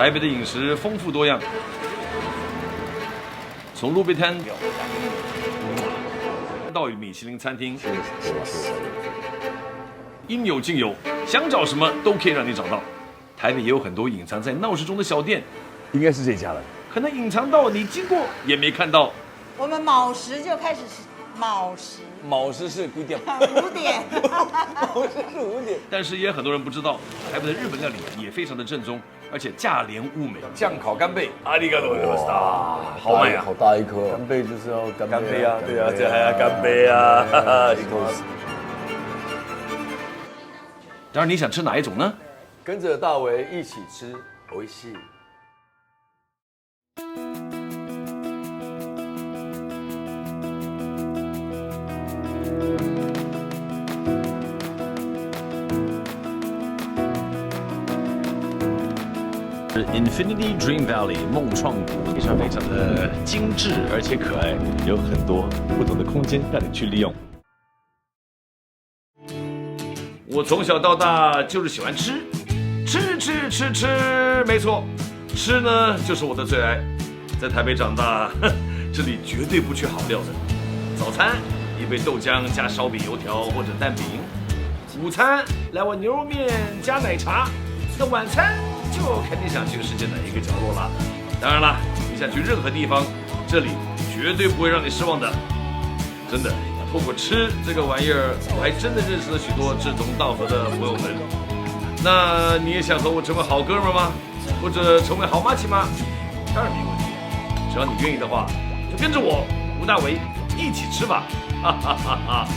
台北的饮食丰富多样，从路边摊到米其林餐厅，应有尽有，想找什么都可以让你找到。台北也有很多隐藏在闹市中的小店，应该是这家了，可能隐藏到你经过也没看到。我们卯时就开始吃卯时卯时是几点，5点。卯时是5点。但是也很多人不知道，台北的日本料理也非常的正宗，而且价廉物美。酱烤干贝，阿里嘎多ございました，好卖啊！好大一颗，干贝就是要干贝啊，对啊，这还要干贝啊，一口死。当然，你想吃哪一种呢？跟着大为一起吃，美味しい。是 Infinity Dream Valley 梦创谷，非常非常的精致而且可爱，有很多不同的空间让你去利用。我从小到大就是喜欢吃，没错，吃呢就是我的最爱。在台北长大，这里绝对不缺好料的。早餐一杯豆浆加烧饼、油条或者蛋饼，午餐来碗牛肉面加奶茶，那晚餐就看你想去世界哪一个角落了。当然了，你想去任何地方，这里绝对不会让你失望的。真的，透过吃这个玩意儿，我还真的认识了许多志同道合的朋友们。那你也想和我成为好哥们吗？或者成为好妈亲吗？当然没问题，只要你愿意的话，就跟着我吴大维一起吃吧，哈哈哈哈。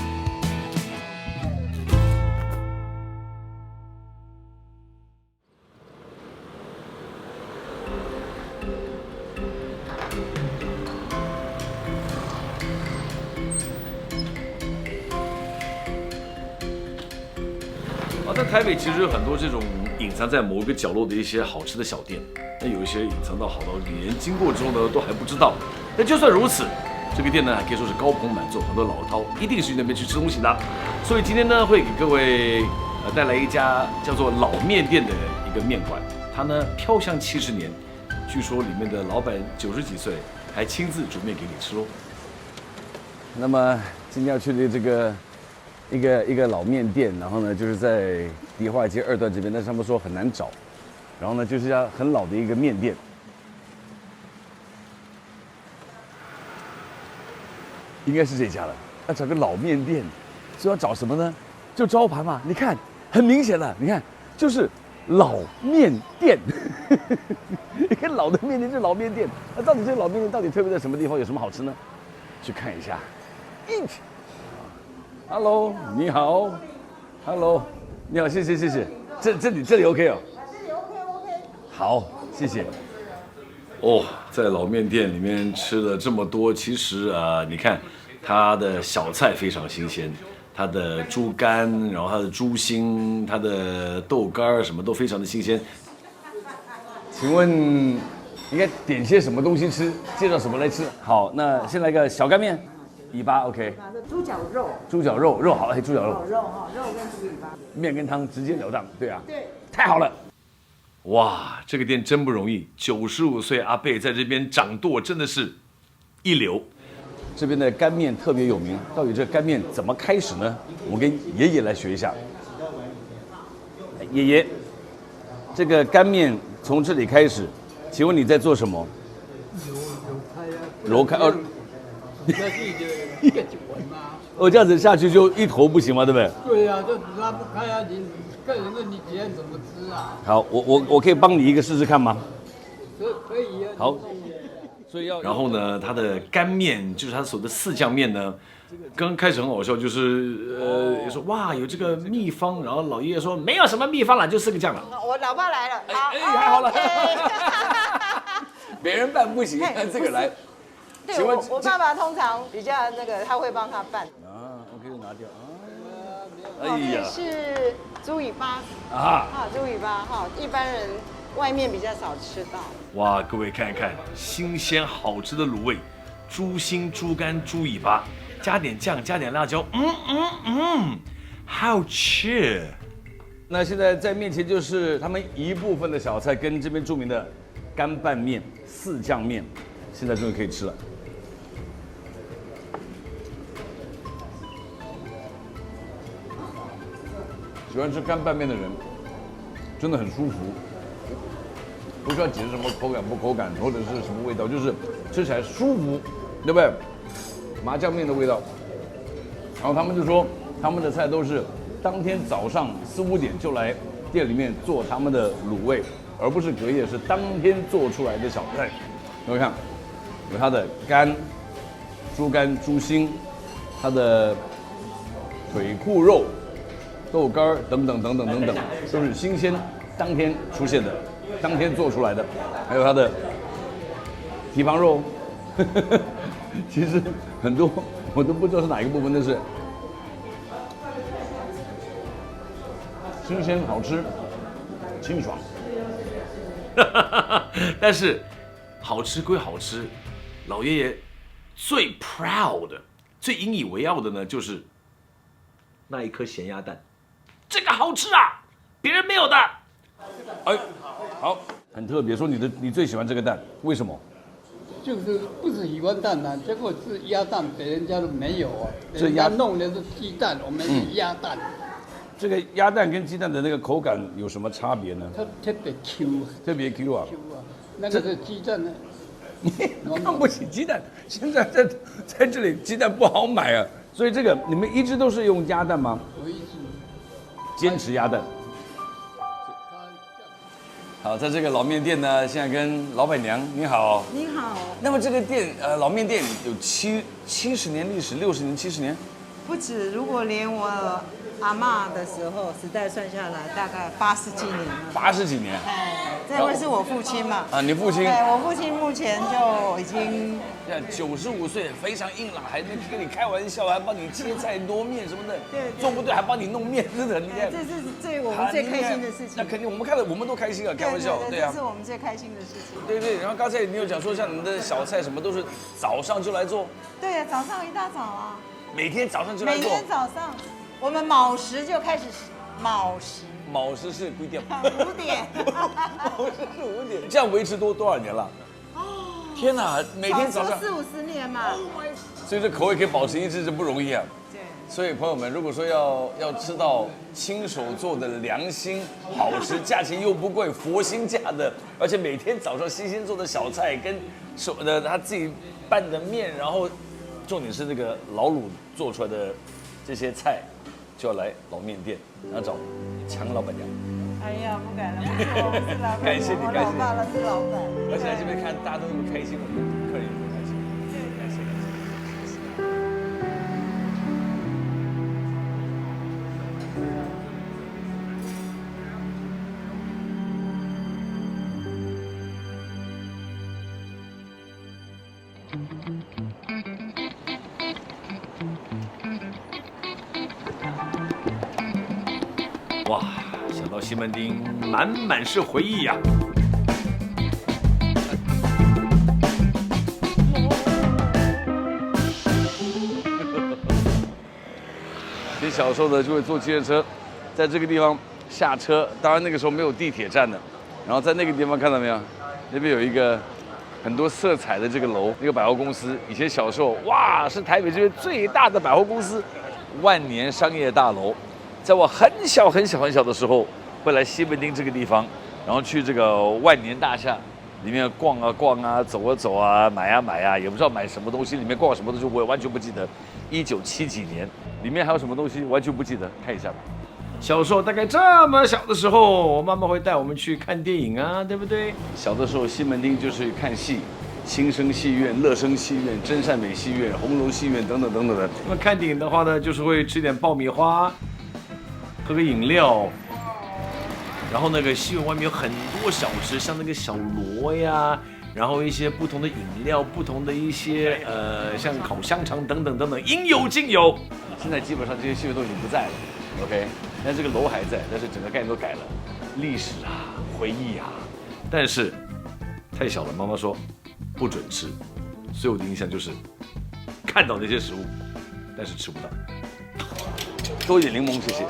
在台北其实有很多这种隐藏在某一个角落的一些好吃的小店，那有一些隐藏到好到连经过之后呢都还不知道。那就算如此，这个店呢还可以说是高朋满座，很多老饕一定是去那边去吃东西的。所以今天呢会给各位带来一家叫做老面店的一个面馆，它呢飘香70年，据说里面的老板90几岁，还亲自煮面给你吃喽。那么今天要去的这个一个老面店，然后呢就是在迪化街2段这边，但是他们说很难找，然后呢就是一家很老的一个面店，应该是这家了。要找个老面店，是要找什么呢？就招牌嘛，你看很明显了，你看就是老面店，一个老的面店就是老面店。那到底这个老面店到底特别在什么地方，有什么好吃呢？去看一下。Hello， 你好。Hello， 你好，谢谢。这里 OK 哦。这里 OK。好，谢谢。哦，在老面店里面吃了这么多，其实你看它的小菜非常新鲜，它的猪肝，然后它的猪心，它的豆干什么都非常的新鲜。请问应该点些什么东西吃？介绍什么来吃？好，那先来个小干面。尾巴 OK， 猪脚肉，肉好，猪脚肉，肉跟猪尾巴，面跟汤直截了当，对啊，对，太好了，哇，这个店真不容易，95岁阿伯在这边掌舵真的是一流。这边的干面特别有名，到底这干面怎么开始呢？我跟爷爷来学一下。爷爷，这个干面从这里开始，请问你在做什么？揉开哦。哦，这样子下去就一头不行吗？对不对？对呀、就拉不开啊！你个人的你喜欢怎么吃啊？好，我可以帮你一个试试看吗？可以啊。好，所以然后呢，它的干面就是它所谓的四酱面呢，刚开始很好笑，就是说哇有这个秘方，然后老爷爷说没有什么秘方了，就4个酱了。我老爸来了，好，还好了 OK 别人办不行，看这个来。对，我爸爸通常比较那个，他会帮他办。啊 ，OK 就拿掉啊。哎呀，是猪尾巴啊，猪尾巴哈，一般人外面比较少吃到。哇，各位看一看，新鲜好吃的卤味，猪心、猪肝、猪尾巴，加点酱，加点辣椒，好吃。那现在在面前就是他们一部分的小菜，跟这边著名的干拌面、四酱面，现在终于可以吃了。喜欢吃干拌面的人，真的很舒服，不需要解释什么口感不口感，或者是什么味道，就是吃起来舒服，对不对？麻酱面的味道。然后他们就说，他们的菜都是当天早上4、5点就来店里面做他们的卤味，而不是隔夜，是当天做出来的小菜。各位看，有它的肝、猪肝、猪心，它的腿裤肉、豆干等等等等等等，都是新鲜当天出现的，当天做出来的。还有它的蹄膀肉，其实很多我都不知道是哪一个部分，但是新鲜好吃，清爽。但是好吃归好吃，老爷爷最 proud 的、最引以为傲的呢，就是那一颗咸鸭蛋，这个好吃啊，别人没有的。哎，好，很特别。说你最喜欢这个蛋，为什么？就是不是喜欢蛋啊，结果是鸭蛋，别人家都没有啊。这鸭人家弄的是鸡蛋，我们是鸭蛋，这个鸭蛋跟鸡蛋的那个口感有什么差别呢？它特别 Q 特别 Q 啊！ Q 啊，那个是鸡蛋呢。你看不起鸡蛋，现在在这里鸡蛋不好买啊，所以这个你们一直都是用鸭蛋吗？我一直坚持鸭蛋。好，在这个老面店呢，现在跟老板娘你好。你好，那么这个店老面店有70年历史，60年、70年，不止，如果连我阿嬷的时候时代算下来，大概80几年了。 80几年。哎，这位是我父亲嘛？啊，你父亲？对，我父亲目前就已经95岁，非常硬朗，还能跟你开玩笑，还帮你切菜、糯面什么的。对做不对还帮你弄面，真的很厉害。这是我们最开心的事情。那肯定，我们看了我们都开心啊，开玩笑，对啊这。是我们最开心的事情。对对，然后刚才你有讲说，像你们的小菜什么都是早上就来做，对呀，早上一大早啊，每天早上就来做。每天早上我们卯时就开始卯时。卯时是几点5点，卯时是5点，这样维持多少年了？天哪，每天早上， 40-50年嘛。所以这口味可以保持一致是不容易啊。对。所以朋友们，如果说要吃到亲手做的良心好吃，价钱又不贵，佛心价的，而且每天早上新鲜做的小菜跟他自己拌的面，然后重点是那个老卤做出来的这些菜，就要来老面店，然后找强老板娘。哎呀，不敢了，不是我，不是老板，感谢你我感谢你老爸了，是老板。而且来这边看大家都那么开心，我们客人也很开心。感谢感谢。哇，想到西门町，满满是回忆呀、其实小时候呢，就会坐计程车，在这个地方下车。当然那个时候没有地铁站的，然后在那个地方看到没有，那边有一个很多色彩的这个楼，那个百货公司。以前小时候，哇，是台北这边最大的百货公司——万年商业大楼。在我很小很小很小的时候，会来西门町这个地方，然后去这个万年大厦里面逛啊逛啊，走啊走啊，买啊买啊，也不知道买什么东西，里面逛什么东西我也完全不记得。1970几年，里面还有什么东西完全不记得，看一下吧。小时候大概这么小的时候，我妈妈会带我们去看电影啊，对不对？小的时候，西门町就是看戏，新生戏院、乐声戏院、真善美戏院、红楼戏院等等等等的。那么看电影的话呢，就是会吃点爆米花，喝个饮料，然后那个戏院外面有很多小吃，像那个小螺呀，然后一些不同的饮料，不同的一些像烤香肠等等等等，应有尽有。现在基本上这些戏院都已经不在了，OK，但这个楼还在，但是整个概念都改了，历史啊，回忆啊。但是太小了，妈妈说不准吃，所以我的印象就是看到那些食物，但是吃不到。多一点柠檬，谢谢。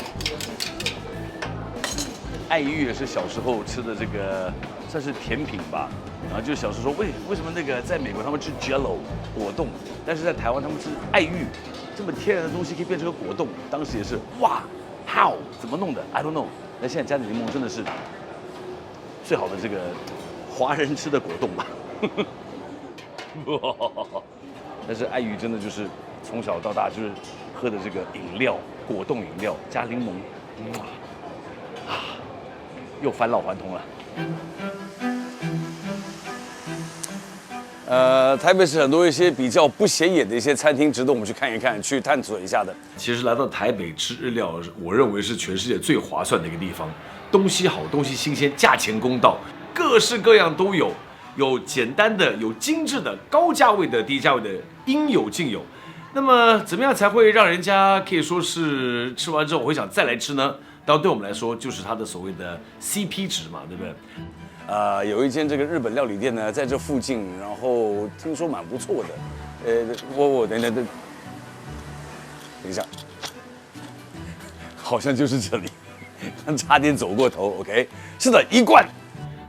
爱玉也是小时候吃的这个算是甜品吧。然后就小时候说为什么那个在美国他们吃 Jello 果冻，但是在台湾他们吃爱玉，这么天然的东西可以变成个果冻，当时也是哇 how 怎么弄的 I don't know。那现在加点柠檬真的是最好的这个华人吃的果冻吧。但是爱玉真的就是从小到大就是喝的这个饮料，果冻饮料加柠檬，又返老还童了。台北市很多一些比较不显眼的一些餐厅，值得我们去看一看，去探索一下的。其实来到台北吃日料，我认为是全世界最划算的一个地方，东西好，东西新鲜，价钱公道，各式各样都有，有简单的，有精致的，高价位的，低价位的，应有尽有。那么怎么样才会让人家可以说是吃完之后我会想再来吃呢？当然对我们来说就是它的所谓的 CP 值嘛，对不对？有一间这个日本料理店呢，在这附近，然后听说蛮不错的。等一下，好像就是这里，差点走过头。OK， 是的，一贯。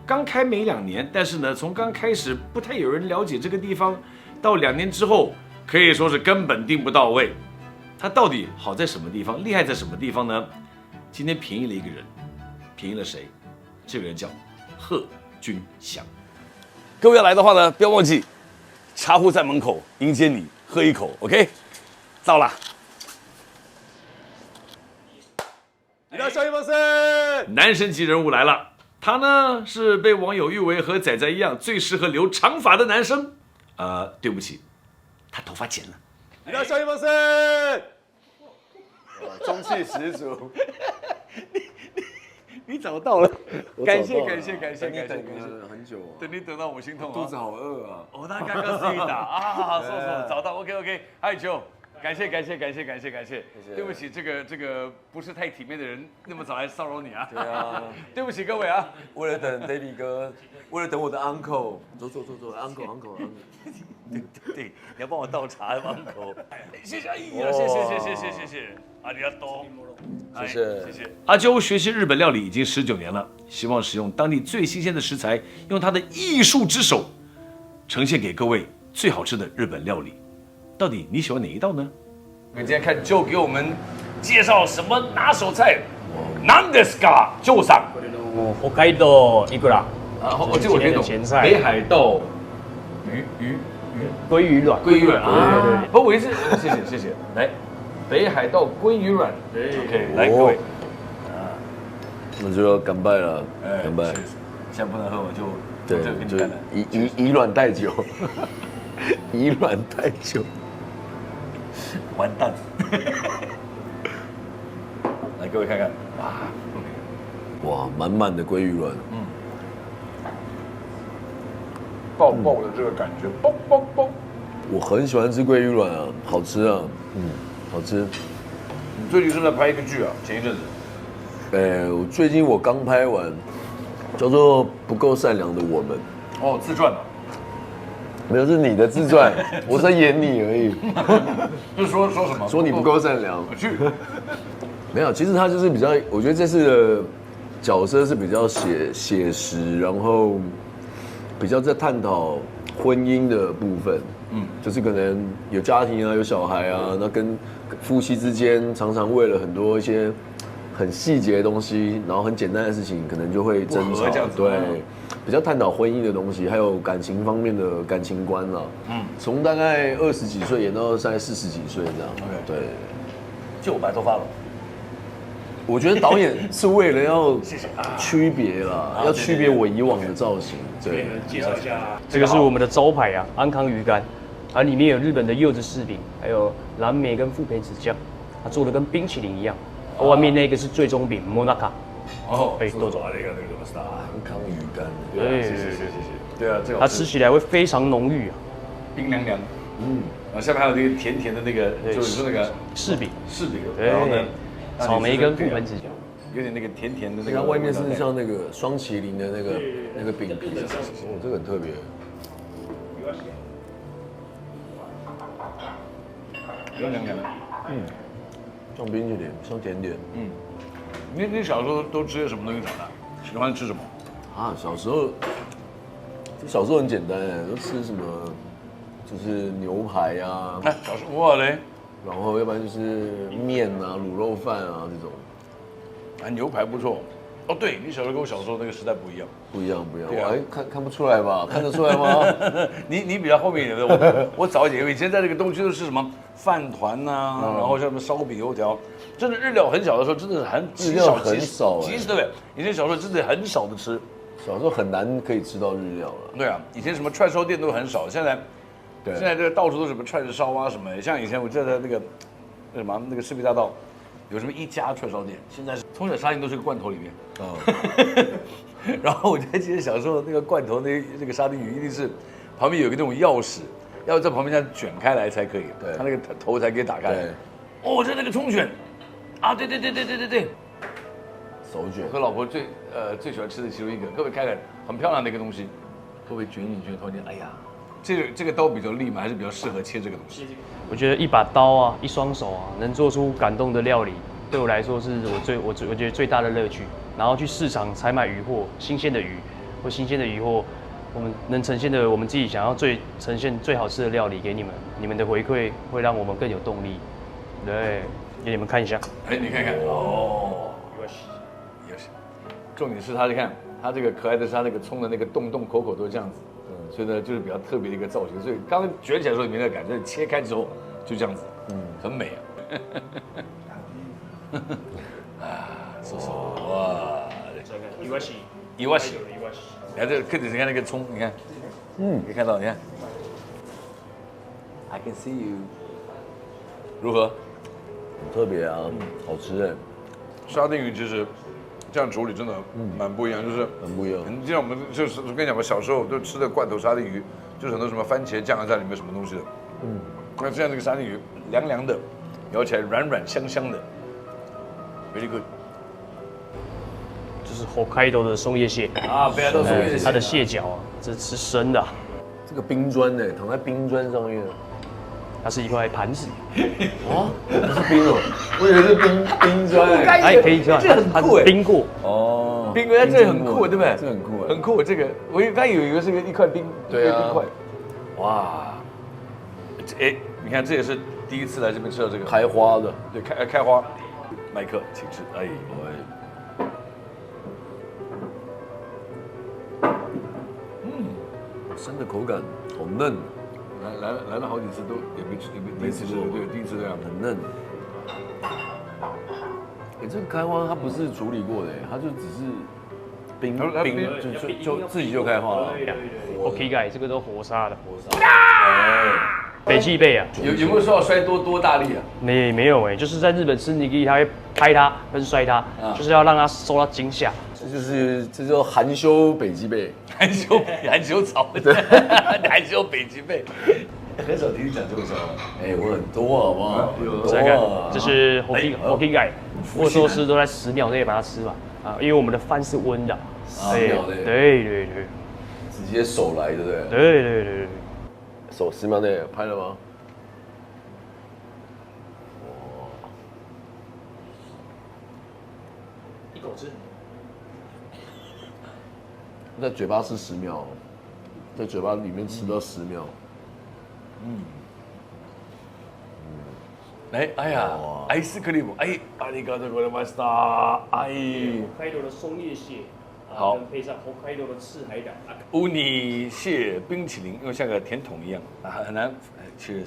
刚开没2年，但是呢，从刚开始不太有人了解这个地方，到2年之后，可以说是根本订不到位。它到底好在什么地方，厉害在什么地方呢？今天便宜了一个人，便宜了谁？这个人叫贺军翔。各位要来的话呢，不要忘记，茶壶在门口迎接你，喝一口。OK， 到了。いらっしゃいませ。男神级人物来了，他呢是被网友誉为和仔仔一样最适合留长发的男生。对不起，他头发剪了。いらっしゃいませ。中气十足。你找到了，感谢。等你等了很久，等你等到我心痛肚子好饿啊！我大概告诉你打啊，说找到 OK， 嗨球，感谢。对不起，这个不是太体面的人，那么早来骚扰你啊。对啊，对不起各位啊。为了等 David 哥，为了等我的 uncle， 坐 uncle。对，你要帮我倒茶 uncle。谢谢，谢。阿里阿多，谢谢。阿啾学习日本料理已经19年了，希望使用当地最新鲜的食材，用他的艺术之手，呈现给各位最好吃的日本料理。到底你喜欢哪一道呢？我们今天看 Joe 给我们介绍什么拿手菜。何ですか，Joeさん。北海道いくら。这我可以懂。咸菜。北海道鲑鱼卵。鲑鱼卵啊，对。不，我一直谢谢。来，北海道鲑鱼卵。OK， 来各位。那就要干拜了，干拜。现在不能喝，我就对，就以卵代酒，以卵代酒。完蛋！来，各位看看，哇，满满的鲑鱼卵，爆爆的这个感觉，爆！我很喜欢吃鲑鱼卵啊，好吃啊，好吃。你最近是在拍一个剧啊？前一阵子。我最近刚拍完，叫做《不够善良的我们》。哦，自传啊？没有，是你的自传，我在演你而已。是说什么？说你不够善良。我去。没有，其实他就是比较，我觉得这次的角色是比较写实，然后比较在探讨婚姻的部分。就是可能有家庭啊，有小孩啊，那跟夫妻之间常常为了很多一些很细节的东西，然后很简单的事情，可能就会争吵。对，比较探讨婚姻的东西，还有感情方面的感情观啦。从大概20几岁演到大概40几岁这样。对，就我白头发了。我觉得导演是为了要区别啦，要区别我以往的造型。对，介绍一下，这个是我们的招牌啊，安康鱼干，它里面有日本的柚子柿饼，还有蓝莓跟覆盆子酱，它做的跟冰淇淋一样。外面那个是最终饼 Monaka。豆种。安康鱼干。对，谢谢。对啊，这个它吃起来会非常浓郁啊，冰凉凉。然后下面还有那个甜甜的那个，就是那个柿饼。然后呢？草莓跟覆盆子酱，有点那个甜甜的那个。它外面是像那个双麒麟的那个饼皮，这个很特别。凉凉的。像冰淇淋，像甜点。你小时候都吃些什么东西长大？喜欢吃什么？啊，小时候很简单哎，都吃什么，就是牛排啊，哎，小时候我嘞，然后要不然就是面啊、卤肉饭啊这种。啊，牛排不错。哦，对你小时候跟我小时候那个时代不一样。不一样，对啊我还看不出来吧？看得出来吗？你比较后面一点的，我早一点。因为以前在这个东区都是什么饭团呐，然后像什么烧饼、油条，真的日料很小的时候真的是日料很少极少对不对？以前小时候真的很少的吃。小时候很难可以吃到日料了。对啊，以前什么串烧店都很少，现在这个到处都是什么串烧啊什么。像以前我记得那个什么那个市民大道有什么一家串烧店，现在是从小沙丁都是个罐头里面。然后我还记得小时候那个罐头那个沙丁鱼一定是旁边有个那种钥匙，要在旁边这样卷开来才可以，对，它那个头才可以打开。对，哦，这那个葱卷，啊，对，手卷。和老婆最喜欢吃的其中一个，各位看看很漂亮的一个东西，各位卷进去，突然间，哎呀，这个刀比较利嘛，还是比较适合切这个东西。我觉得一把刀啊，一双手啊，能做出感动的料理，对我来说是我觉得最大的乐趣。然后去市场采买鱼货，新鲜的鱼或新鲜的鱼货，我们能呈现的我们自己想要呈现最好吃的料理给你们，你们的回馈会让我们更有动力。对，给你们看一下。哎，你看看哦，有戏。重点是它，你看它这个可爱的是它那个葱的那个洞口都是这样子，所以呢就是比较特别的一个造型。所以刚刚卷起来的时候，你没那个感觉，切开之后就这样子，很美啊。说哇，伊瓦西，你看这个，特别是看那个葱，你看，可以看到，你看 ，I can see you， 如何？很特别啊，好吃哎。沙丁鱼其实这样处理真的蛮不一样，就是很不一样。就像我们就是我跟你讲，我小时候都吃的罐头沙丁鱼，就是很多什么番茄酱啊在里面什么东西的，那现在这个沙丁鱼凉凉的，咬起来软软香香的 ，very good。就是 Hokkaido 的松叶蟹啊，北海道松叶蟹，它的蟹脚啊，这是吃生的啊，这个冰砖呢，躺在冰砖上面。它是一块盘子。啊，不是冰哦，我以为是冰砖。哎，可以这样，这很酷哎，冰过。哦，冰过，这很酷，对不对？这很酷，很酷。这个我刚以为是一块冰，对啊，冰块。哇，哎，你看这也是第一次来这边吃到这个开花的，对，开花。麦克，请吃。哎，生的口感好嫩。来了好几次都也没吃过，对，第一次这样，很嫩。哎，这个开花它不是处理过的，它就只是冰就自己就开花了。OK 盖，这个都活杀的。北极贝啊，有没有说要摔多大力啊？没有哎，就是在日本吃nigiri，他会拍它跟摔它，就是要让它受到惊吓。这叫含羞北极贝，含羞草，含羞北极贝，很少听你讲这个笑话。哎，我很多好不好？再看，这是 hoki 盖，握寿司都在10秒内把它吃完啊，因为我们的饭是温的。10秒内。对，直接手来，对不对？对。手10秒内拍了吗？一口吃。在嘴巴吃10秒，在嘴巴里面吃到10秒。哎呀，アイスクリーム，哎，ありがとうございました。哎，Hokkaido 的松叶蟹，好，配上 Hokkaido 的赤海胆，乌尼蟹冰淇淋，因为像个甜筒一样，很难吃。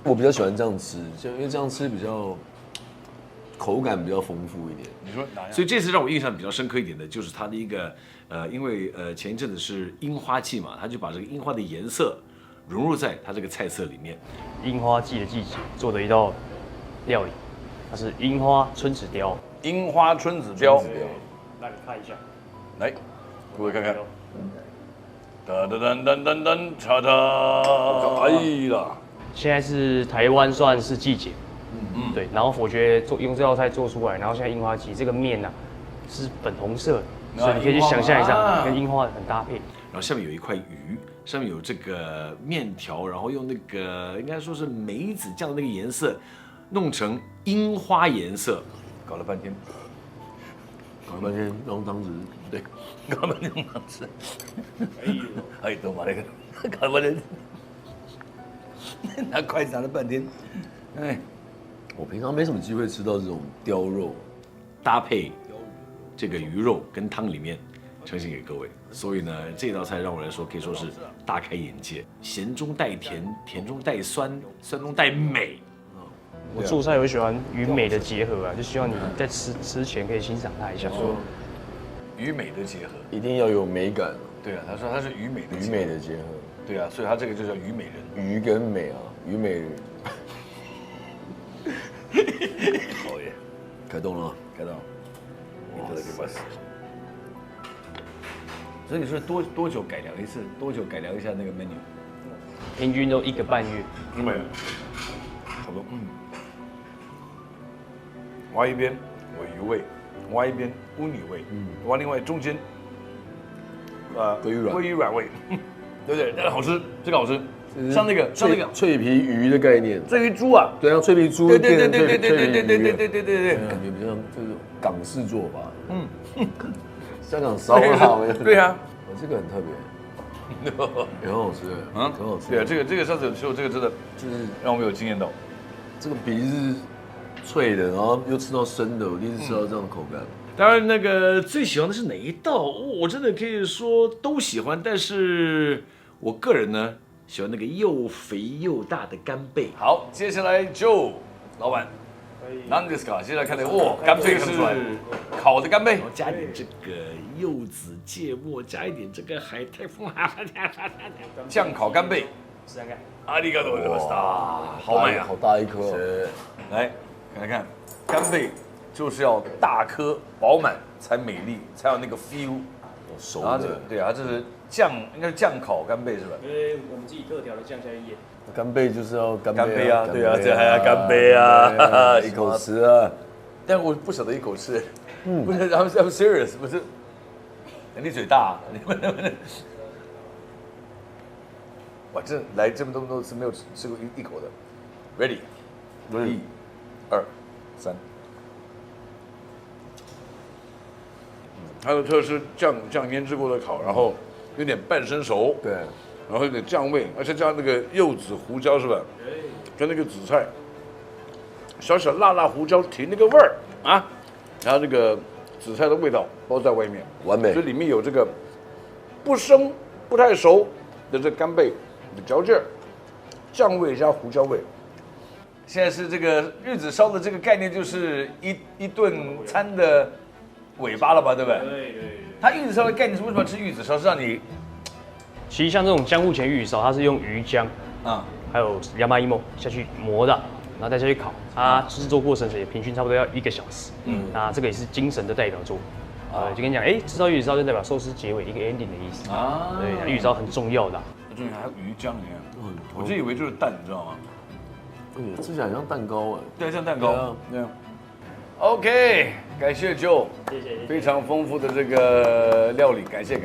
我比较喜欢这样吃，就因为这样吃比较口感比较丰富一点。你说哪样？所以这次让我印象比较深刻一点的，就是它的一个因为前一阵子是樱花季嘛，他就把这个樱花的颜色融入在它这个菜色里面。樱花季的季节做的一道料理，它是樱花春子雕。樱花春子雕，让你看一下，来，各位看看。噔噔噔噔噔噔，嚓嚓！哎呀，现在是台湾算是季节，对。然后我觉得用这道菜做出来，然后现在樱花季这个面呢是粉红色的，所以你可以去想象一下，跟樱花很搭配。然后下面有一块鱼，上面有这个面条，然后用那个应该说是梅子酱的那个颜色，弄成樱花颜色，搞了半天，用汤匙，对，搞了半天用汤匙。哎，懂吗？那个搞了半天，拿筷子拿了半天。哎，我平常没什么机会吃到这种雕肉，搭配这个鱼肉跟汤里面呈现给各位。所以呢，这道菜让我来说可以说是大开眼界，咸中带甜，甜中带酸，酸中带美。我做菜我喜欢与美的结合啊，就希望你在吃前可以欣赏它一下。鱼美的结合。一定要有美感，对啊，他说他是鱼美的鱼美的结合，对啊，所以他这个就叫鱼美人。鱼跟美啊，鱼美人。好耶，开动了，看到？所以你说多久改良一次？多久改良一下那个 menu？平均都1个半月。没有，差不多。挖一边尾鱼味，挖一边乌泥味，挖另外中间，鲑鱼软味，对不对？那个好吃，这个好吃，像那个脆皮鱼的概念，鳟鱼猪啊，对啊，脆皮猪，对，感觉比较像这种港式做法，香港烧腊，对啊，这个很特别，也很好吃，很好吃，对啊，这个上次有吃过，这个真的就是让我们有惊艳到，这个皮是脆的，然后又吃到生的，我第一次吃到这种口感。当然，那个最喜欢的是哪一道？我真的可以说都喜欢，但是我个人呢喜欢那个又肥又大的干贝。好，接下来就老板。南迪斯卡，现在看到哇，干贝看出来，烤的干贝，然后加一点这个柚子芥末，加一点这个海苔风，酱烤干贝，试看看。阿里嘎多的好美啊！好大一颗哦。来看看，干贝就是要大颗饱满才美丽，才有那个 feel。熟然后这个的对啊，这是酱，应该是酱烤干贝是吧？因为我们自己特调的酱下去腌。干贝就是要干干贝啊，对啊，干贝这还要干贝啊，一口吃啊。但我不舍得一口吃，不是，I'm serious，不是，你嘴大，你们，哇，这来这么多次没有吃过一口的，ready， 1、2、3。它的特是酱腌制过的烤，然后有点半生熟，对，然后有点酱味，而且加那个柚子、胡椒是吧？跟那个紫菜，小小辣胡椒提那个味儿啊，然后那个紫菜的味道包在外面，完美所以里面有这个不生不太熟的这干贝的嚼劲儿，酱味加胡椒味。现在是这个玉子烧的这个概念，就是一顿餐的尾巴了吧，对不对？对。它玉子烧的概念是为什么要吃玉子烧？是让你其实像这种江户前玉子烧，它是用鱼浆还有亚麻芋下去磨的，然后再下去烤。它制作过程也平均差不多要1个小时。那这个也是精神的代表作。就跟你讲，吃到玉子烧就代表寿司结尾一个 ending 的意思啊。对，玉子烧很重要的。重点还有鱼浆，你看，我就以为就是蛋，你知道吗？吃起来像蛋糕哎。对，像蛋糕。对啊。OK， 感谢 Joe， 谢谢。非常丰富的这个料理，感谢。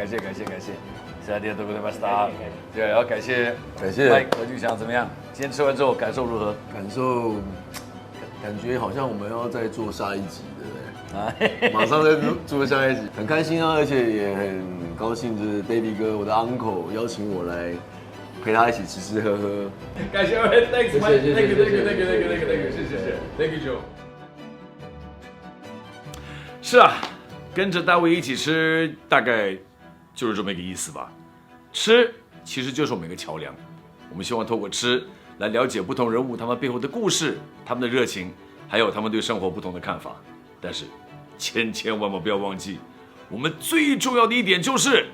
下天都给大家打，对，然后感谢麦何俊祥怎么样？今天吃完之后感受如何？感觉好像我们要再做下一集，对不对？马上再做下一集，很开心啊，而且也很高兴，就是 David 哥，我的 uncle 邀请我来陪他一起吃喝喝。感谢，Thanks， 谢谢，Thank you Joe。是啊，跟着大卫一起吃，大概就是这么一个意思吧。吃其实就是我们一个桥梁，我们希望透过吃来了解不同人物他们背后的故事，他们的热情，还有他们对生活不同的看法。但是，千万不要忘记，我们最重要的一点就是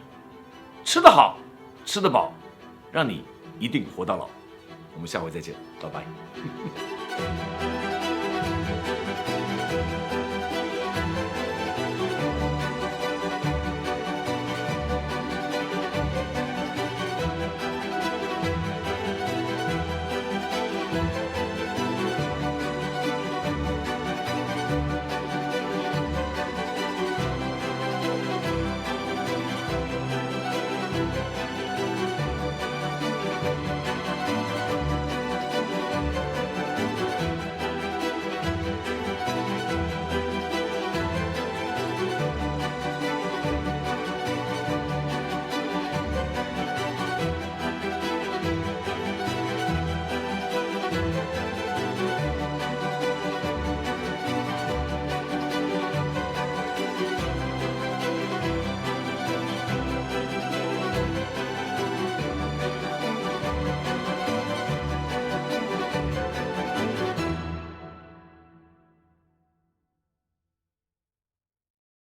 吃得好，吃得饱，让你一定活到老。我们下回再见，拜拜。